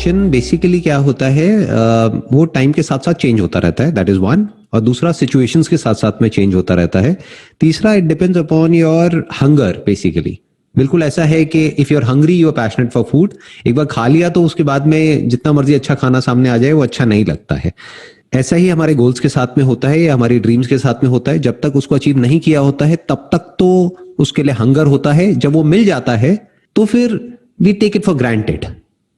Motivation basically क्या होता है, वो टाइम के साथ साथ चेंज होता रहता है, दैट इज वन। और दूसरा सिचुएशंस के साथ साथ में चेंज होता रहता है। तीसरा, it depends upon your hunger basically. बिल्कुल ऐसा है कि if you are hungry you are passionate for food, एक बार खा लिया तो उसके बाद में जितना मर्जी अच्छा खाना सामने आ जाए वो अच्छा नहीं लगता है। ऐसा ही हमारे गोल्स के साथ में होता है या हमारी ड्रीम्स के साथ में होता है। जब तक उसको अचीव नहीं किया होता है तब तक तो उसके लिए हंगर होता है। जब वो मिल जाता है तो फिर we take it for granted,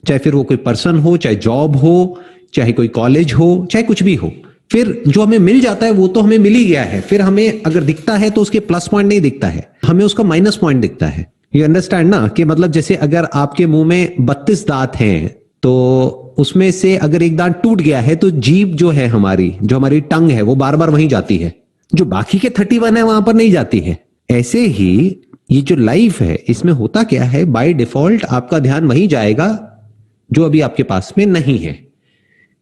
चाहे फिर वो कोई पर्सन हो, चाहे जॉब हो, चाहे कोई कॉलेज हो, चाहे कुछ भी हो। फिर जो हमें मिल जाता है वो तो हमें मिल ही गया है। फिर हमें अगर दिखता है तो उसके प्लस पॉइंट नहीं दिखता है, हमें उसका माइनस पॉइंट दिखता है। ये अंडरस्टैंड ना, कि मतलब जैसे अगर आपके मुंह में 32 दांत हैं तो उसमें से अगर एक दांत टूट गया है तो जीभ जो है हमारी, जो हमारी टंग है, वो बार बार वहीं जाती है, जो बाकी के 31 है वहां पर नहीं जाती है। ऐसे ही ये जो लाइफ है इसमें होता क्या है, बाय डिफॉल्ट आपका ध्यान वहीं जाएगा जो अभी आपके पास में नहीं है।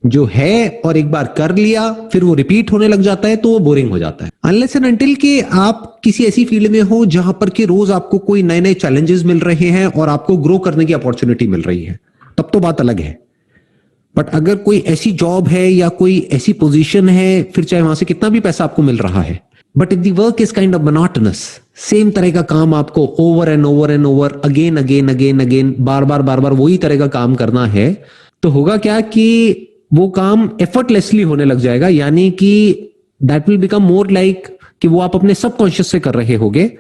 जो है और एक बार कर लिया फिर वो रिपीट होने लग जाता है तो वो बोरिंग हो जाता है। अनलेस एंड अनटिल कि आप किसी ऐसी फील्ड में हो जहां पर कि रोज आपको कोई नए नए चैलेंजेस मिल रहे हैं और आपको ग्रो करने की अपॉर्चुनिटी मिल रही है, तब तो बात अलग है। बट अगर कोई ऐसी जॉब है या कोई ऐसी पोजीशन है, फिर चाहे वहां से कितना भी पैसा आपको मिल रहा है, but if the work is kind of monotonous, same तरह का काम आपको over and over and over again again again again बार बार वही तरह का काम करना है, तो होगा क्या कि वो काम एफर्टलेसली होने लग जाएगा। यानी कि that will become more like कि वो आप अपने सबकॉन्शियस से कर रहे होगे,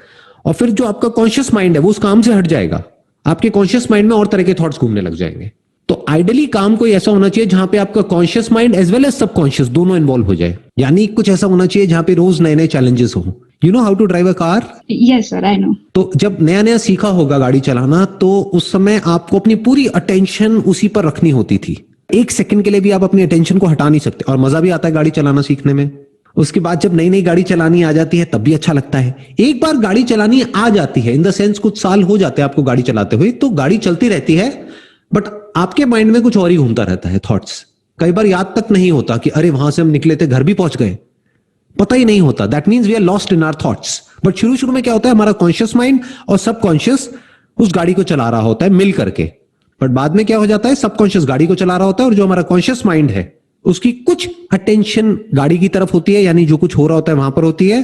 और फिर जो आपका कॉन्शियस माइंड है वो उस काम से हट जाएगा। आपके कॉन्शियस माइंड में और तरह के थॉट्स घूमने लग जाएंगे। तो आइडियली काम कोई ऐसा होना चाहिए जहां पे आपका conscious mind as well as subconscious दोनों इन्वॉल्व हो जाए। यानी कुछ ऐसा होना चाहिए जहां पे रोज नए नए चैलेंजेस हो। You know how to drive a car? Yes sir, I know. तो जब नया नया सीखा होगा गाड़ी चलाना, तो उस समय आपको अपनी पूरी अटेंशन उसी पर रखनी होती थी। एक सेकंड के लिए भी आप अपनी अटेंशन को हटा नहीं सकते, और मजा भी आता है गाड़ी चलाना सीखने में। उसके बाद जब नई नई गाड़ी चलानी आ जाती है तब भी अच्छा लगता है। एक बार गाड़ी चलानी आ जाती है, इन द सेंस कुछ साल हो जाते हैं आपको गाड़ी चलाते हुए, तो गाड़ी चलती रहती है, बट आपके माइंड में कुछ और ही घूमता रहता है, थॉट्स। कई बार याद तक नहीं होता कि अरे वहां से हम निकले थे, घर भी पहुंच गए, पता ही नहीं होता। That means we are lost in our thoughts. But शुरू शुरू में क्या होता है, हमारा कॉन्शियस माइंड और सबकॉन्शियस उस गाड़ी को चला रहा होता है मिल करके। बट बाद में क्या हो जाता है, सबकॉन्शियस गाड़ी को चला रहा होता है और जो हमारा कॉन्शियस माइंड है उसकी कुछ अटेंशन गाड़ी की तरफ होती है, यानी जो कुछ हो रहा होता है वहां पर होती है,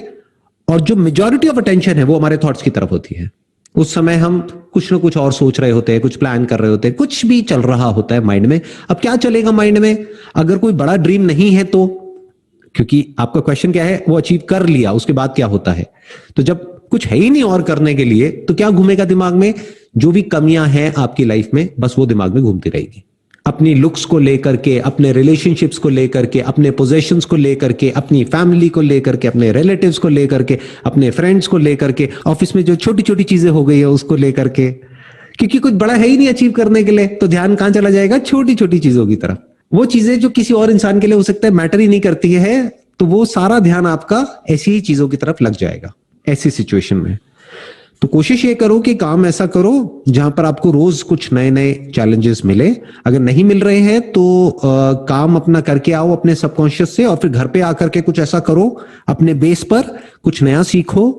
और जो मेजॉरिटी ऑफ अटेंशन है वो हमारे थॉट्स की तरफ होती है। उस समय हम कुछ ना कुछ और सोच रहे होते हैं, कुछ प्लान कर रहे होते हैं, कुछ भी चल रहा होता है माइंड में। अब क्या चलेगा माइंड में, अगर कोई बड़ा ड्रीम नहीं है तो, क्योंकि आपका क्वेश्चन क्या है, वो अचीव कर लिया उसके बाद क्या होता है। तो जब कुछ है ही नहीं और करने के लिए, तो क्या घूमेगा दिमाग में, जो भी कमियां हैं आपकी लाइफ में बस वो दिमाग में घूमती रहेगी। अपनी लुक्स को लेकर के, अपने रिलेशनशिप्स को लेकर के, अपने पोजेशंस को लेकर के, अपनी फैमिली को लेकर के, अपने रिलेटिव्स को लेकर के, अपने फ्रेंड्स को लेकर के, ऑफिस में जो छोटी छोटी चीजें हो गई है उसको लेकर के। क्योंकि कुछ बड़ा है ही नहीं अचीव करने के लिए, तो ध्यान कहां चला जाएगा, छोटी छोटी चीजों की तरफ। वो चीजें जो किसी और इंसान के लिए हो सकता है मैटर ही नहीं करती है, तो वो सारा ध्यान आपका ऐसी ही चीजों की तरफ लग जाएगा ऐसी सिचुएशन में। तो कोशिश ये करो कि काम ऐसा करो जहां पर आपको रोज कुछ नए नए चैलेंजेस मिले। अगर नहीं मिल रहे हैं तो काम अपना करके आओ अपने सबकॉन्शियस से, और फिर घर पे आकर के कुछ ऐसा करो अपने बेस पर, कुछ नया सीखो,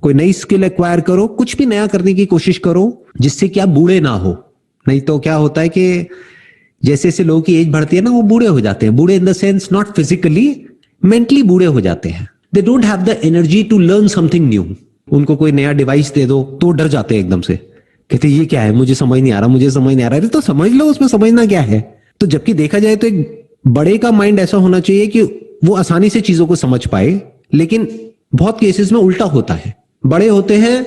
कोई नई स्किल एक्वायर करो, कुछ भी नया करने की कोशिश करो जिससे कि आप बूढ़े ना हो। नहीं तो क्या होता है कि जैसे जैसे लोगों की एज बढ़ती है ना, वो बूढ़े हो जाते हैं। बूढ़े in the sense not physically, mentally बूढ़े हो जाते हैं। They don't have the energy to learn something new. उनको कोई नया डिवाइस दे दो तो डर जाते हैं एकदम से, कहते ये क्या है, मुझे समझ नहीं आ रहा, मुझे समझ नहीं आ रहा। अरे तो समझ लो, उसमें समझना क्या है। तो जबकि देखा जाए तो एक बड़े का माइंड ऐसा होना चाहिए कि वो आसानी से चीजों को समझ पाए, लेकिन बहुत केसेस में उल्टा होता है। बड़े होते हैं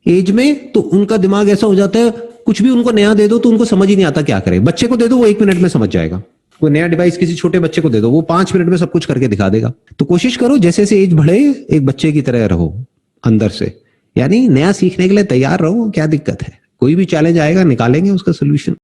एज में तो उनका दिमाग ऐसा हो जाता है, कुछ भी उनको नया दे दो तो उनको समझ ही नहीं आता क्या करे। बच्चे को दे दो वो 1 मिनट में समझ जाएगा, कोई नया डिवाइस किसी छोटे बच्चे को दे दो वो 5 मिनट में सब कुछ करके दिखा देगा। तो कोशिश करो जैसे जैसे एज बढ़े एक बच्चे की तरह रहो अंदर से, यानी नया सीखने के लिए तैयार रहो। क्या दिक्कत है, कोई भी चैलेंज आएगा निकालेंगे उसका सोल्यूशन।